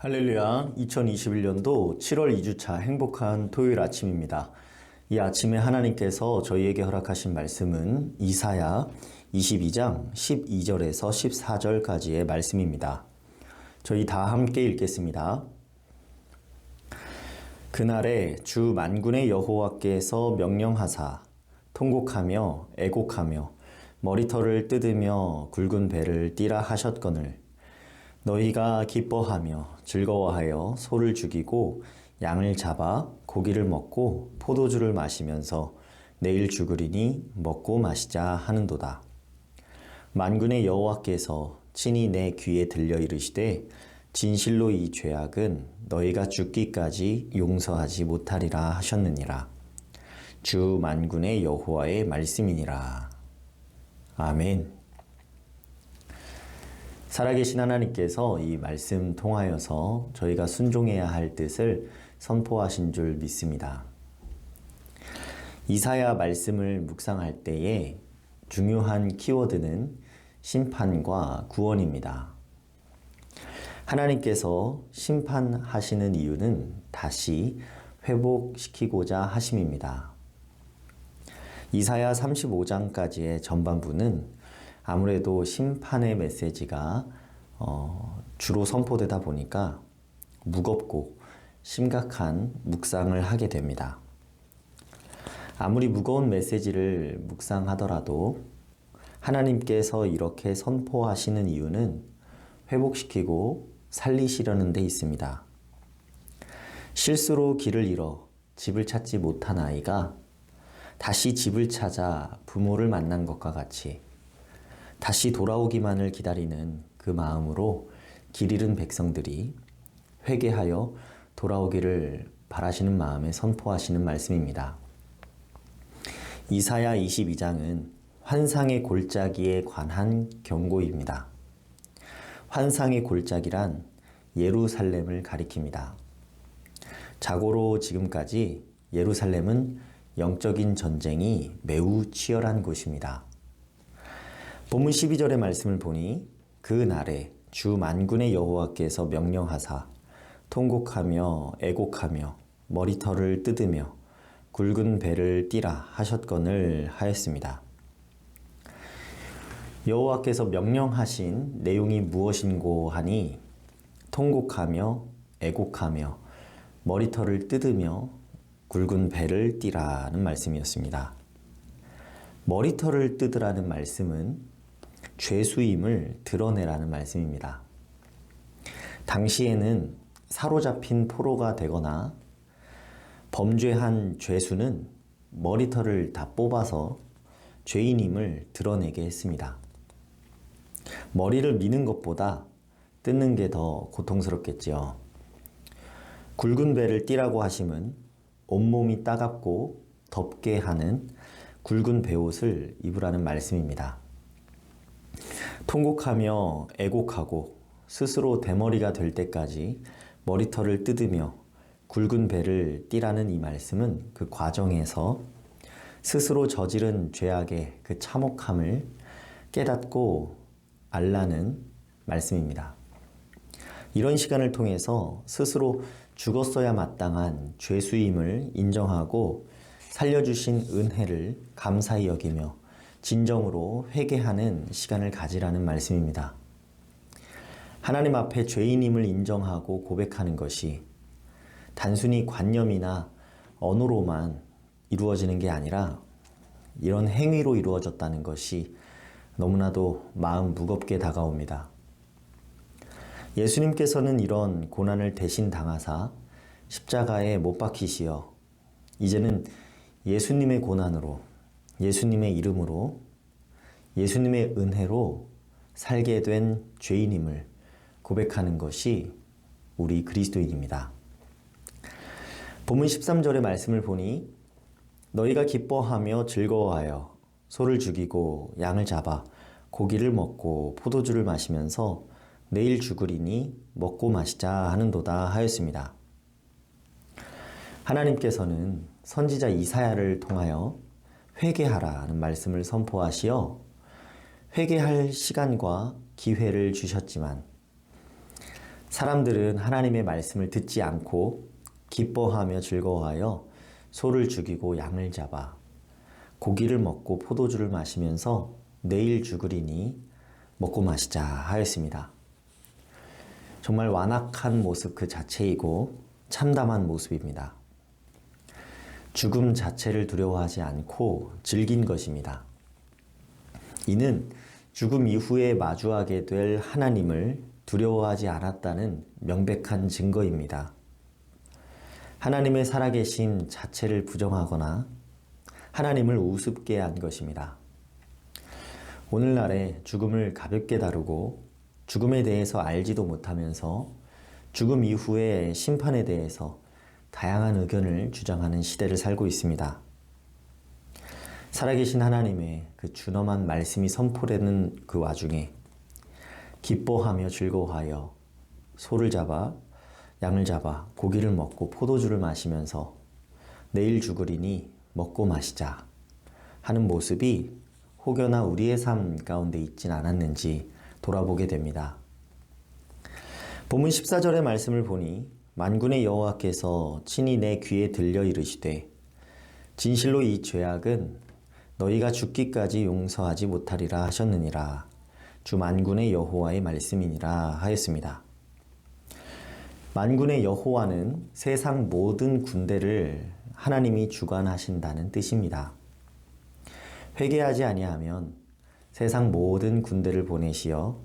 할렐루야, 2021년도 7월 2주차 행복한 토요일 아침입니다. 이 아침에 하나님께서 저희에게 허락하신 말씀은 이사야 22장 12절에서 14절까지의 말씀입니다. 저희 다 함께 읽겠습니다. 그날에 주 만군의 여호와께서 명령하사 통곡하며 애곡하며 머리털을 뜯으며 굵은 배를 띠라 하셨거늘 너희가 기뻐하며 즐거워하여 소를 죽이고 양을 잡아 고기를 먹고 포도주를 마시면서 내일 죽으리니 먹고 마시자 하는도다. 만군의 여호와께서 친히 내 귀에 들려 이르시되 진실로 이 죄악은 너희가 죽기까지 용서하지 못하리라 하셨느니라. 주 만군의 여호와의 말씀이니라. 아멘. 살아계신 하나님께서 이 말씀 통하여서 저희가 순종해야 할 뜻을 선포하신 줄 믿습니다. 이사야 말씀을 묵상할 때에 중요한 키워드는 심판과 구원입니다. 하나님께서 심판하시는 이유는 다시 회복시키고자 하심입니다. 이사야 35장까지의 전반부는 아무래도 심판의 메시지가 주로 선포되다 보니까 무겁고 심각한 묵상을 하게 됩니다. 아무리 무거운 메시지를 묵상하더라도 하나님께서 이렇게 선포하시는 이유는 회복시키고 살리시려는 데 있습니다. 실수로 길을 잃어 집을 찾지 못한 아이가 다시 집을 찾아 부모를 만난 것과 같이 다시 돌아오기만을 기다리는 그 마음으로 길 잃은 백성들이 회개하여 돌아오기를 바라시는 마음에 선포하시는 말씀입니다. 이사야 22장은 환상의 골짜기에 관한 경고입니다. 환상의 골짜기란 예루살렘을 가리킵니다. 자고로 지금까지 예루살렘은 영적인 전쟁이 매우 치열한 곳입니다. 본문 12절의 말씀을 보니 그 날에 주 만군의 여호와께서 명령하사 통곡하며 애곡하며 머리털을 뜯으며 굵은 배를 띠라 하셨거늘 하였습니다. 여호와께서 명령하신 내용이 무엇인고 하니 통곡하며 애곡하며 머리털을 뜯으며 굵은 배를 띠라는 말씀이었습니다. 머리털을 뜯으라는 말씀은 죄수임을 드러내라는 말씀입니다. 당시에는 사로잡힌 포로가 되거나 범죄한 죄수는 머리털을 다 뽑아서 죄인임을 드러내게 했습니다. 머리를 미는 것보다 뜯는 게 더 고통스럽겠지요. 굵은 배를 띠라고 하심은 온몸이 따갑고 덥게 하는 굵은 베옷을 입으라는 말씀입니다. 통곡하며 애곡하고 스스로 대머리가 될 때까지 머리털을 뜯으며 굵은 배를 띠라는 이 말씀은 그 과정에서 스스로 저지른 죄악의 그 참혹함을 깨닫고 알라는 말씀입니다. 이런 시간을 통해서 스스로 죽었어야 마땅한 죄수임을 인정하고 살려주신 은혜를 감사히 여기며 진정으로 회개하는 시간을 가지라는 말씀입니다. 하나님 앞에 죄인임을 인정하고 고백하는 것이 단순히 관념이나 언어로만 이루어지는 게 아니라 이런 행위로 이루어졌다는 것이 너무나도 마음 무겁게 다가옵니다. 예수님께서는 이런 고난을 대신 당하사 십자가에 못 박히시어 이제는 예수님의 고난으로 예수님의 이름으로 예수님의 은혜로 살게 된 죄인임을 고백하는 것이 우리 그리스도인입니다. 본문 13절의 말씀을 보니 너희가 기뻐하며 즐거워하여 소를 죽이고 양을 잡아 고기를 먹고 포도주를 마시면서 내일 죽으리니 먹고 마시자 하는도다 하였습니다. 하나님께서는 선지자 이사야를 통하여 회개하라는 말씀을 선포하시어 회개할 시간과 기회를 주셨지만 사람들은 하나님의 말씀을 듣지 않고 기뻐하며 즐거워하여 소를 죽이고 양을 잡아 고기를 먹고 포도주를 마시면서 내일 죽으리니 먹고 마시자 하였습니다. 정말 완악한 모습 그 자체이고 참담한 모습입니다. 죽음 자체를 두려워하지 않고 즐긴 것입니다. 이는 죽음 이후에 마주하게 될 하나님을 두려워하지 않았다는 명백한 증거입니다. 하나님의 살아계심 자체를 부정하거나 하나님을 우습게 한 것입니다. 오늘날에 죽음을 가볍게 다루고 죽음에 대해서 알지도 못하면서 죽음 이후의 심판에 대해서 다양한 의견을 주장하는 시대를 살고 있습니다. 살아계신 하나님의 그 준엄한 말씀이 선포되는 그 와중에 기뻐하며 즐거워하여 소를 잡아 양을 잡아 고기를 먹고 포도주를 마시면서 내일 죽으리니 먹고 마시자 하는 모습이 혹여나 우리의 삶 가운데 있진 않았는지 돌아보게 됩니다. 본문 14절의 말씀을 보니 만군의 여호와께서 친히 내 귀에 들려 이르시되 진실로 이 죄악은 너희가 죽기까지 용서하지 못하리라 하셨느니라. 주 만군의 여호와의 말씀이니라 하였습니다. 만군의 여호와는 세상 모든 군대를 하나님이 주관하신다는 뜻입니다. 회개하지 아니하면 세상 모든 군대를 보내시어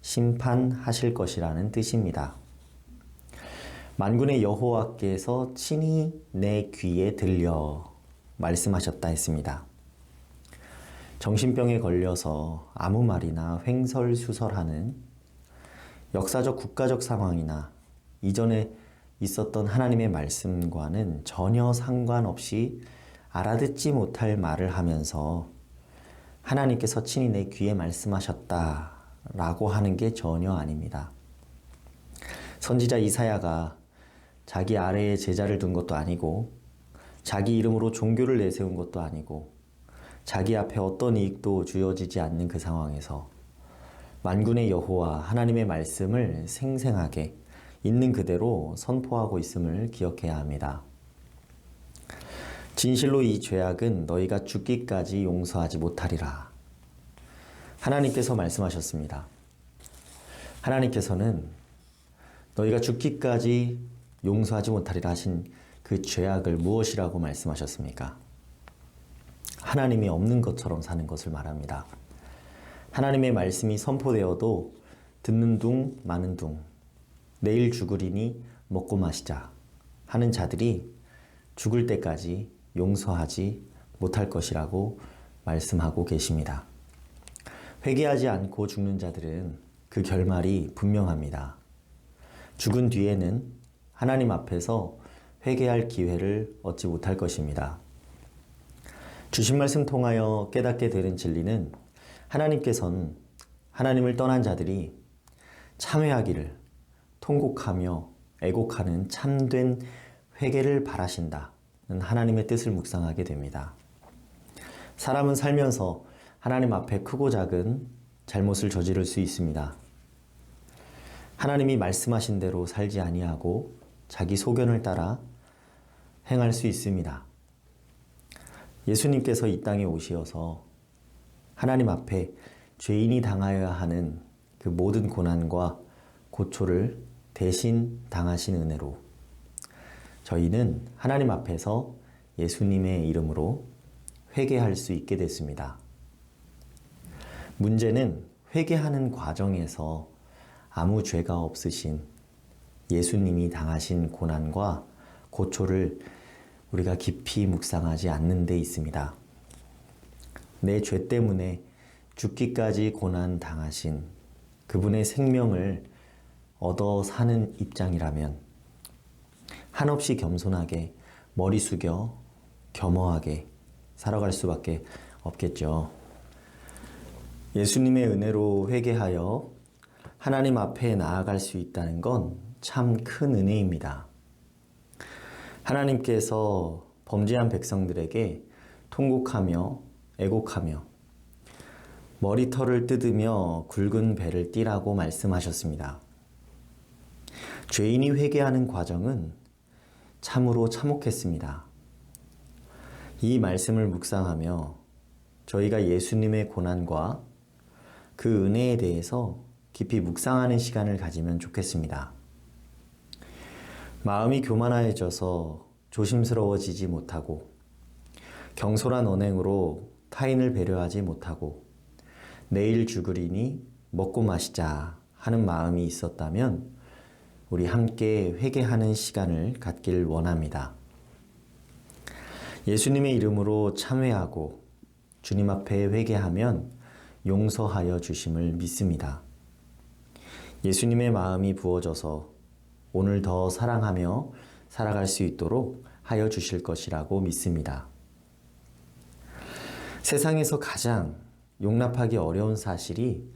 심판하실 것이라는 뜻입니다. 만군의 여호와께서 친히 내 귀에 들려 말씀하셨다 했습니다. 정신병에 걸려서 아무 말이나 횡설수설하는 역사적 국가적 상황이나 이전에 있었던 하나님의 말씀과는 전혀 상관없이 알아듣지 못할 말을 하면서 하나님께서 친히 내 귀에 말씀하셨다라고 하는 게 전혀 아닙니다. 선지자 이사야가 자기 아래에 제자를 둔 것도 아니고 자기 이름으로 종교를 내세운 것도 아니고 자기 앞에 어떤 이익도 주어지지 않는 그 상황에서 만군의 여호와 하나님의 말씀을 생생하게 있는 그대로 선포하고 있음을 기억해야 합니다. 진실로 이 죄악은 너희가 죽기까지 용서하지 못하리라. 하나님께서 말씀하셨습니다. 하나님께서는 너희가 죽기까지 용서하지 못하리라 하신 그 죄악을 무엇이라고 말씀하셨습니까? 하나님이 없는 것처럼 사는 것을 말합니다. 하나님의 말씀이 선포되어도 듣는 둥 마는 둥 내일 죽으리니 먹고 마시자 하는 자들이 죽을 때까지 용서하지 못할 것이라고 말씀하고 계십니다. 회개하지 않고 죽는 자들은 그 결말이 분명합니다. 죽은 뒤에는 하나님 앞에서 회개할 기회를 얻지 못할 것입니다. 주신 말씀 통하여 깨닫게 되는 진리는 하나님께서는 하나님을 떠난 자들이 참회하기를 통곡하며 애곡하는 참된 회개를 바라신다는 하나님의 뜻을 묵상하게 됩니다. 사람은 살면서 하나님 앞에 크고 작은 잘못을 저지를 수 있습니다. 하나님이 말씀하신 대로 살지 아니하고 자기 소견을 따라 행할 수 있습니다. 예수님께서 이 땅에 오시어서 하나님 앞에 죄인이 당하여야 하는 그 모든 고난과 고초를 대신 당하신 은혜로 저희는 하나님 앞에서 예수님의 이름으로 회개할 수 있게 됐습니다. 문제는 회개하는 과정에서 아무 죄가 없으신 예수님이 당하신 고난과 고초를 우리가 깊이 묵상하지 않는 데 있습니다. 내 죄 때문에 죽기까지 고난 당하신 그분의 생명을 얻어 사는 입장이라면 한없이 겸손하게 머리 숙여 겸허하게 살아갈 수밖에 없겠죠. 예수님의 은혜로 회개하여 하나님 앞에 나아갈 수 있다는 건 참 큰 은혜입니다. 하나님께서 범죄한 백성들에게 통곡하며 애곡하며 머리털을 뜯으며 굵은 배를 띠라고 말씀하셨습니다. 죄인이 회개하는 과정은 참으로 참혹했습니다. 이 말씀을 묵상하며 저희가 예수님의 고난과 그 은혜에 대해서 깊이 묵상하는 시간을 가지면 좋겠습니다. 마음이 교만해져서 조심스러워지지 못하고 경솔한 언행으로 타인을 배려하지 못하고 내일 죽으리니 먹고 마시자 하는 마음이 있었다면 우리 함께 회개하는 시간을 갖길 원합니다. 예수님의 이름으로 참회하고 주님 앞에 회개하면 용서하여 주심을 믿습니다. 예수님의 마음이 부어져서 오늘 더 사랑하며 살아갈 수 있도록 하여 주실 것이라고 믿습니다. 세상에서 가장 용납하기 어려운 사실이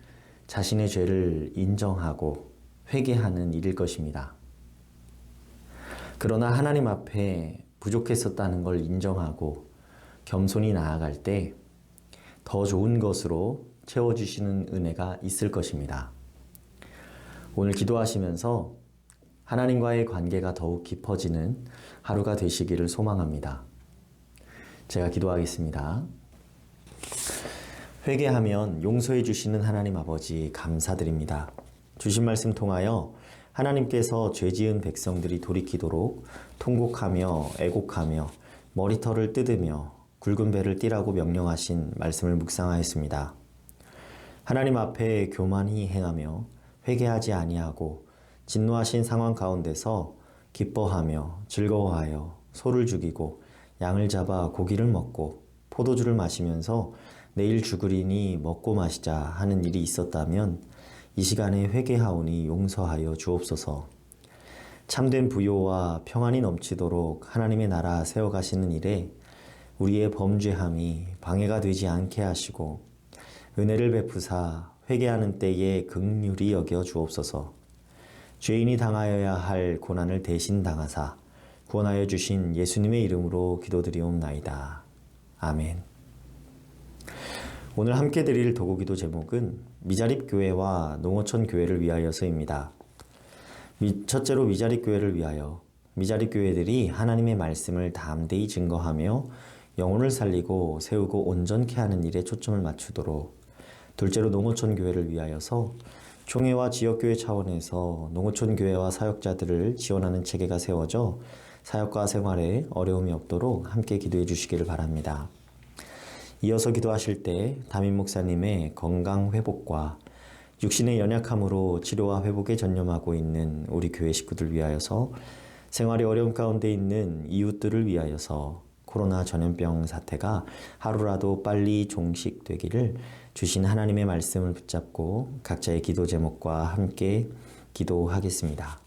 자신의 죄를 인정하고 회개하는 일일 것입니다. 그러나 하나님 앞에 부족했었다는 걸 인정하고 겸손히 나아갈 때 더 좋은 것으로 채워주시는 은혜가 있을 것입니다. 오늘 기도하시면서 하나님과의 관계가 더욱 깊어지는 하루가 되시기를 소망합니다. 제가 기도하겠습니다. 회개하면 용서해 주시는 하나님 아버지 감사드립니다. 주신 말씀 통하여 하나님께서 죄지은 백성들이 돌이키도록 통곡하며 애곡하며 머리털을 뜯으며 굵은 배를 띠라고 명령하신 말씀을 묵상하였습니다. 하나님 앞에 교만히 행하며 회개하지 아니하고 진노하신 상황 가운데서 기뻐하며 즐거워하여 소를 죽이고 양을 잡아 고기를 먹고 포도주를 마시면서 내일 죽으리니 먹고 마시자 하는 일이 있었다면 이 시간에 회개하오니 용서하여 주옵소서. 참된 부요와 평안이 넘치도록 하나님의 나라 세워가시는 일에 우리의 범죄함이 방해가 되지 않게 하시고 은혜를 베푸사 회개하는 때에 긍휼히 여겨 주옵소서. 죄인이 당하여야 할 고난을 대신 당하사 구원하여 주신 예수님의 이름으로 기도드리옵나이다. 아멘. 오늘 함께 드릴 도구기도 제목은 미자립교회와 농어촌교회를 위하여서입니다. 첫째로 미자립교회를 위하여 미자립교회들이 하나님의 말씀을 담대히 증거하며 영혼을 살리고 세우고 온전케 하는 일에 초점을 맞추도록, 둘째로 농어촌교회를 위하여서 총회와 지역교회 차원에서 농어촌교회와 사역자들을 지원하는 체계가 세워져 사역과 생활에 어려움이 없도록 함께 기도해 주시기를 바랍니다. 이어서 기도하실 때 담임 목사님의 건강 회복과 육신의 연약함으로 치료와 회복에 전념하고 있는 우리 교회 식구들 위하여서, 생활이 어려움 가운데 있는 이웃들을 위하여서 코로나 전염병 사태가 하루라도 빨리 종식되기를 주신 하나님의 말씀을 붙잡고 각자의 기도 제목과 함께 기도하겠습니다.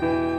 네.